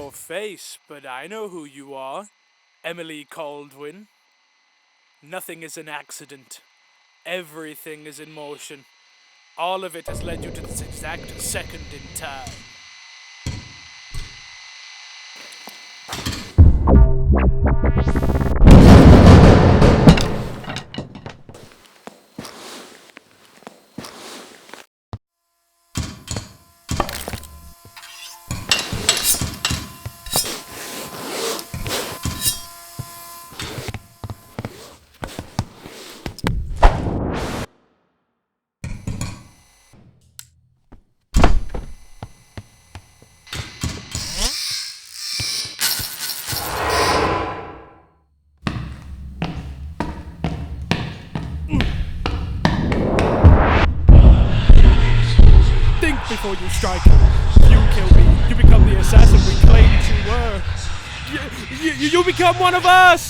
your face, but I know who you are. Emily Caldwin. Nothing is an accident. Everything is in motion. All of it has led you to this exact second in time. Before you strike, you kill me, you become the assassin we claimed you were. You become one of us!